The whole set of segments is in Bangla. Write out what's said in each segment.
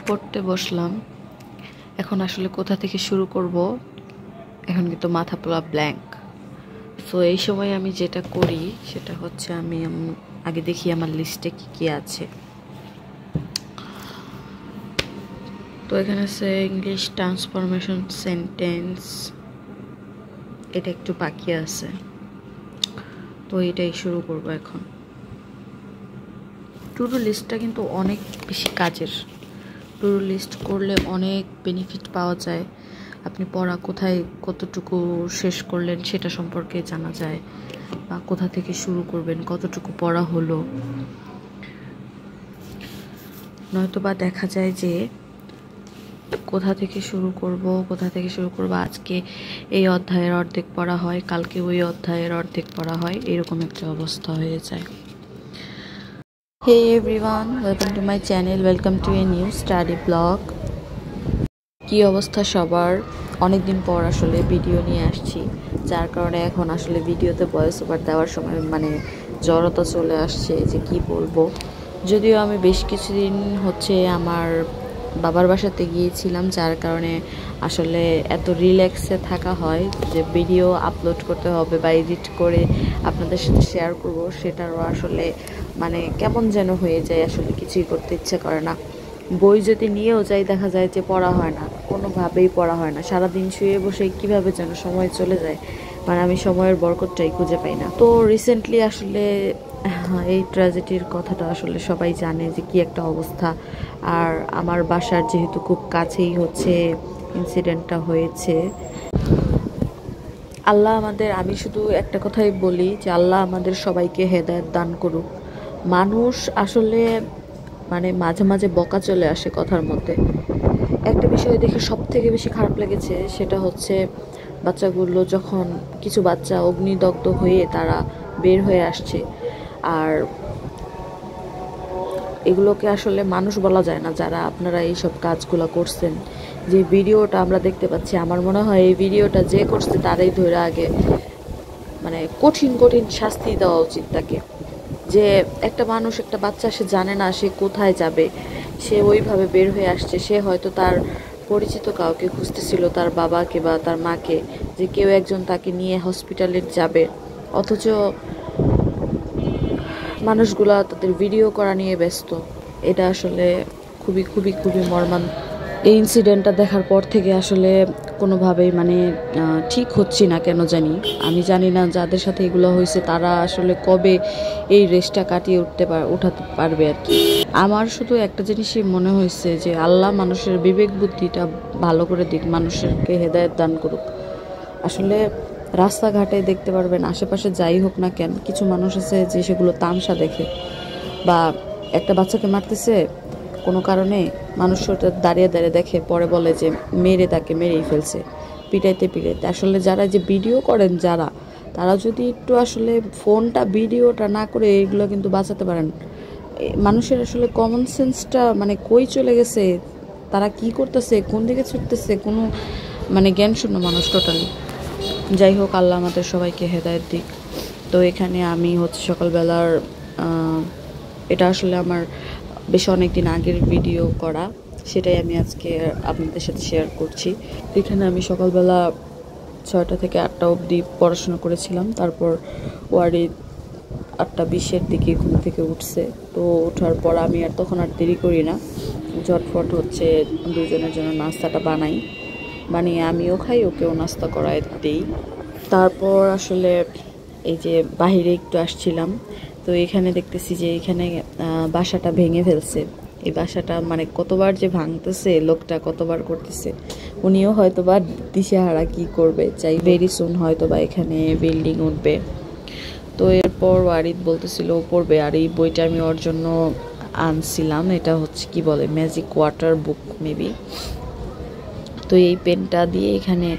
পড়তে বসলাম। এখন আসলে কোথা থেকে শুরু করব, এখন কিন্তু মাথা পুরো ব্ল্যাঙ্ক। সো এই সময় আমি যেটা করি সেটা হচ্ছে আমি আগে দেখি আমার লিস্টে কি কি আছে। তো এখানে আছে ইংলিশ ট্রান্সফরমেশন সেন্টেন্স, এটা একটু বাকি আছে, তো এটাই শুরু করব এখন। টু ডু লিস্টটা কিন্তু অনেক বেশি কাজের। টু ডু লিস্ট করলে অনেক বেনিফিট পাওয়া যায়। আপনি পড়া কোথায় কতটুকু শেষ করলেন সেটা সম্পর্কে জানা যায়, বা কোথা থেকে শুরু করবেন, কতটুকু পড়া হলো। নয়তোবা দেখা যায় যে কোথা থেকে শুরু করব, আজকে এই অধ্যায়ের অর্ধেক পড়া হয়, কালকে ওই অধ্যায়ের অর্ধেক পড়া হয়, এরকম একটা অবস্থা হয়ে যায়। Hey everyone, welcome to my channel, welcome to a new study vlog. কি অবস্থা সবার? অনেকদিন পর আসলে ভিডিও নিয়ে আসছি, যার কারণে এখন আসলে ভিডিওতে ভয়েস ওভার দেওয়ার সময় জড়তা চলে আসছে যে কি বলবো। যদিও আমি বেশ কিছুদিন হচ্ছে আমার বাবার বাসাতে গিয়েছিলাম, যার কারণে আসলে এত রিল্যাক্সে থাকা হয় যে ভিডিও আপলোড করতে হবে বা এডিট করে আপনাদের সাথে শেয়ার করব, সেটারও আসলে কেমন যেন হয়ে যায়, আসলে কিছুই করতে ইচ্ছে করে না। বই যদি নিয়েও যাই দেখা যায় যে পড়া হয় না, কোনোভাবেই পড়া হয় না। সারাদিন শুয়ে বসে কিভাবে যেন সময় চলে যায়, আমি সময়ের বরকতটাই খুঁজে পাই না। তো রিসেন্টলি আসলে এই ট্র্যাজেডির কথাটা আসলে সবাই জানে যে কি একটা অবস্থা। আর আমার বাসার যেহেতু খুব কাছেই হচ্ছে ইনসিডেন্টটা হয়েছে। আল্লাহ আমাদের, আমি শুধু একটা কথাই বলি যে আল্লাহ আমাদের সবাইকে হেদায়েত দান করুক। মানুষ আসলে মাঝে মাঝে বকা চলে আসে কথার মধ্যে। একটা বিষয় দেখে সব থেকে বেশি খারাপ লেগেছে, সেটা হচ্ছে বাচ্চাগুলো যখন কিছু বাচ্চা অগ্নিদগ্ধ হয়ে তারা বের হয়ে আসছে। আর এগুলোকে আসলে মানুষ বলা যায় না, যারা আপনারা এইসব কাজগুলো করছেন। যে ভিডিওটা আমরা দেখতে পাচ্ছি, আমার মনে হয় এই ভিডিওটা যে করছে তারাই ধরে আগে কঠিন কঠিন শাস্তি দেওয়া উচিত তাকে। যে একটা মানুষ, একটা বাচ্চা, সে জানে না সে কোথায় যাবে, সে ওইভাবে বের হয়ে আসছে। সে হয়তো তার পরিচিত কাউকে খুঁজতেছিল, তার বাবাকে বা তার মাকে, যে কেউ একজন তাকে নিয়ে হসপিটালে যাবে, অথচ মানুষগুলা তাদের ভিডিও করা নিয়ে ব্যস্ত। এটা আসলে খুবই খুবই খুবই মর্মান্তিক। এই ইনসিডেন্টটা দেখার পর থেকে আসলে কোনোভাবেই ঠিক হচ্ছি না কেন জানি। আমি জানি না যাদের সাথে এগুলো হয়েছে তারা আসলে কবে এই রেসটা কাটিয়ে উঠাতে পারবে আর কি। আমার শুধু একটা জিনিসই মনে হয়েছে যে আল্লাহ মানুষের বিবেক বুদ্ধিটা ভালো করে দিক, মানুষেরকে হেদায়েত দান করুক। আসলে রাস্তাঘাটে দেখতে পারবেন, আশেপাশে যাই হোক না কেন, কিছু মানুষ আছে যে সেগুলো তামসা দেখে, বা একটা বাচ্চাকে মারতেছে কোনো কারণে, মানুষ ওটা দাঁড়িয়ে দাঁড়িয়ে দেখে, পরে বলে যে তাকে মেরেই ফেলছে, পিটাইতে পিটাইতে। আসলে যারা যে ভিডিও করেন, তারা যদি একটু আসলে ফোনটা ভিডিওটা না করে এগুলো কিন্তু বাঁচাতে পারেন। মানুষের আসলে কমন সেন্সটা কই চলে গেছে, তারা কি করতেছে, কোন দিকে ছুটতেছে, কোনো জ্ঞান শূন্য মানুষ টোটালি। যাই হোক, আল্লাহ আমাদের সবাইকে হেদায়েত দিক। তো এখানে আমি হচ্ছে সকালবেলার, এটা আসলে আমার বেশ অনেক দিন আগের ভিডিও করা, সেটাই আমি আজকে আপনাদের সাথে শেয়ার করছি। এখানে আমি সকালবেলা 6টা থেকে 8টা অবধি পড়াশোনা করেছিলাম। তারপর ওয়ারি 8:20-এর দিকে ঘুম থেকে উঠছে। তো ওঠার পর আমি তখন আর দেরি করি না, ঝটফট হচ্ছে দুজনের জন্য নাস্তাটা বানিয়ে আমিও খাই, ওকেও নাস্তা করায় দিই। তারপর আসলে এই যে বাহিরে একটু আসছিলাম, তো এখানে দেখতেছি যে এখানে বাসাটা ভেঙে ফেলছে। এই বাসাটা কতবার যে ভাঙতেছে, লোকটা কতবার করতেছে, উনিও হয়তো বা দিশেহারা কি করবে। চাই ভেরি সুন হয়তো বা এখানে বিল্ডিং উঠবে। তো এরপর ওয়ারিদ বলতেছিল ও পড়বে, আর এই বইটা আমি ওর জন্য আনছিলাম। এটা হচ্ছে কি বলে, ম্যাজিক ওয়াটার বুক মেবি। তো এই পেনটা দিয়ে এখানে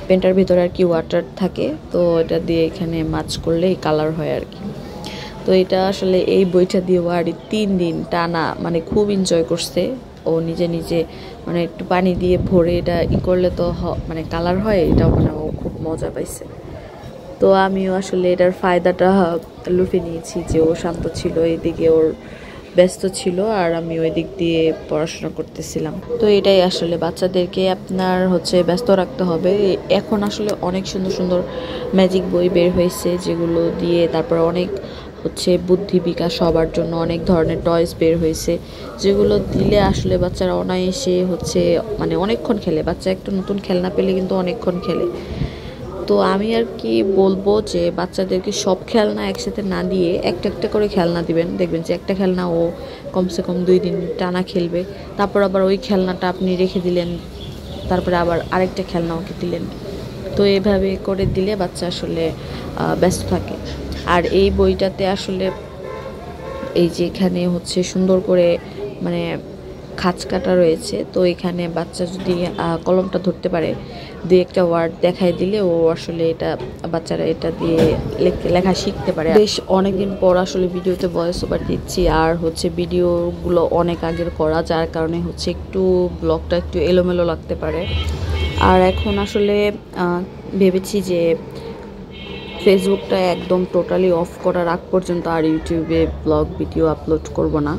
পেনটার ভিতরে আর কি ওয়াটার থাকে, তো এটা দিয়ে এখানে মাছ করলে কালার হয় আর কি। তো এটা আসলে এই বইটা দিয়ে ওয়ারি 3 দিন টানা খুব এনজয় করছে। ও নিজে নিজে একটু পানি দিয়ে ভরে এটা করলে তো কালার হয়, এটাও ও খুব মজা পাইছে। তো আমিও আসলে এটার ফায়দাটা লুফে নিয়েছি যে ও শান্ত ছিল, এইদিকে ওর ব্যস্ত ছিল আর আমি ওই দিক দিয়ে পড়াশোনা করতেছিলাম। তো এটাই আসলে বাচ্চাদেরকে আপনার হচ্ছে ব্যস্ত রাখতে হবে। এখন আসলে অনেক সুন্দর সুন্দর ম্যাজিক বই বের হয়েছে, যেগুলো দিয়ে তারপর অনেক হচ্ছে বুদ্ধি বিকাশ হবার জন্য অনেক ধরনের টয়েস বের হয়েছে, যেগুলো দিলে আসলে বাচ্চারা অনায়াসে হচ্ছে মানে অনেকক্ষণ খেলে। বাচ্চা একটা নতুন খেলনা পেলে কিন্তু অনেকক্ষণ খেলে। তো আমি আর কি বলবো যে বাচ্চাদেরকে সব খেলনা একসাথে না দিয়ে একটা একটা করে খেলনা দিবেন। দেখবেন যে একটা খেলনা ও কমসে কম 2 দিন টানা খেলবে, তারপর আবার ওই খেলনাটা আপনি রেখে দিলেন, তারপরে আবার আরেকটা খেলনা ওকে দিলেন। তো এভাবে করে দিলে বাচ্চা আসলে ব্যস্ত থাকে। আর এই বইটাতে আসলে এই যে এখানে হচ্ছে সুন্দর করে মানে খাঁজ কাটা রয়েছে, তো এখানে বাচ্চা যদি কলমটা ধরতে পারে, দুই একটা ওয়ার্ড দেখাই দিলে ও আসলে এটা বাচ্চারা এটা দিয়ে লেখা শিখতে পারে। বেশ অনেকদিন পর আসলে ভিডিওতে ভয়েস ওভার দিচ্ছি, আর হচ্ছে ভিডিওগুলো অনেক আগের করা, যার কারণে হচ্ছে একটু ব্লগটা একটু এলোমেলো লাগতে পারে। আর এখন আসলে ভেবেছি যে ফেসবুকটা একদম টোটালি অফ করার আগ পর্যন্ত আর ইউটিউবে ব্লগ ভিডিও আপলোড করব না,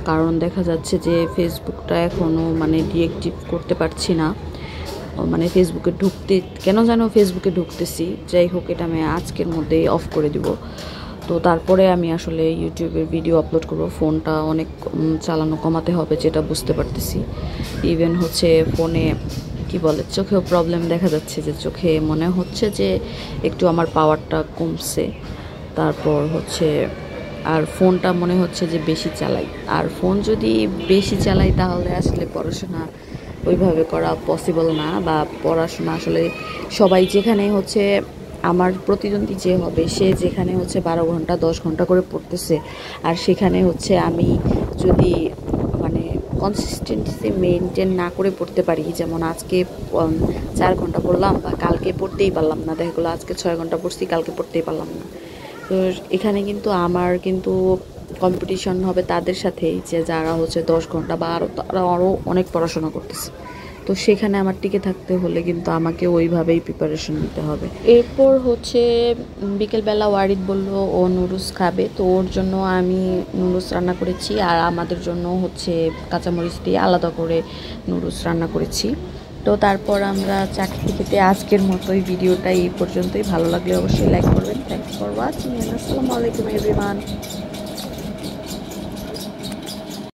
কারণ দেখা যাচ্ছে যে ফেসবুকটা এখনও মানে ডিঅ্যাক্টিভ করতে পারছি না। মানে ফেসবুকে ঢুকতে কেন যেন ফেসবুকে ঢুকতেছি, যাই হোক এটা আমি আজকের মধ্যেই অফ করে দিব। তো তারপরে আমি আসলে ইউটিউবের ভিডিও আপলোড করব। ফোনটা অনেক চালানো কমাতে হবে, যেটা বুঝতে পারতেছি। ইভেন হচ্ছে ফোনে কি বলে চোখেও প্রবলেম দেখা যাচ্ছে, যে চোখে মনে হচ্ছে যে একটু আমার পাওয়ারটা কমছে। তারপর হচ্ছে আর ফোনটা মনে হচ্ছে যে বেশি চালাই, আর ফোন যদি বেশি চালাই তাহলে আসলে পড়াশোনা ওইভাবে করা পসিবল না। বা পড়াশোনা আসলে সবাই যেখানে হচ্ছে আমার প্রতিদ্বন্দ্বী যে হবে সে যেখানে হচ্ছে 12 ঘন্টা 10 ঘন্টা করে পড়তেছে, আর সেখানে হচ্ছে আমি যদি মানে কনসিস্টেন্সি মেনটেন না করে পড়তে পারি, যেমন আজকে 4 ঘন্টা পড়লাম বা কালকে পড়তেই পারলাম না, দেখা গেলো আজকে 6 ঘন্টা পড়ছি কালকে পড়তেই পারলাম না। তো এখানে কিন্তু আমার কিন্তু কম্পিটিশন হবে তাদের সাথেই, যে যারা হচ্ছে 10 ঘন্টা বা আরও অনেক পড়াশোনা করতেছে। তো সেখানে আমার টিকে থাকতে হলে কিন্তু আমাকে ওইভাবেই প্রিপারেশন নিতে হবে। এরপর হচ্ছে বিকেলবেলা ওয়ারিদ বলল ও নুডলস খাবে, তো ওর জন্য আমি নুডলস রান্না করেছি, আর আমাদের জন্য হচ্ছে কাঁচামরিচ দিয়ে আলাদা করে নুডলস রান্না করেছি। তো তারপর আমরা চাকরি খেতে আজকের মতোই ভিডিওটা এই পর্যন্তই। ভালো লাগলে অবশ্যই লাইক করবেন। Thanks for watching. আসসালামু আলাইকুম এভরিওয়ান।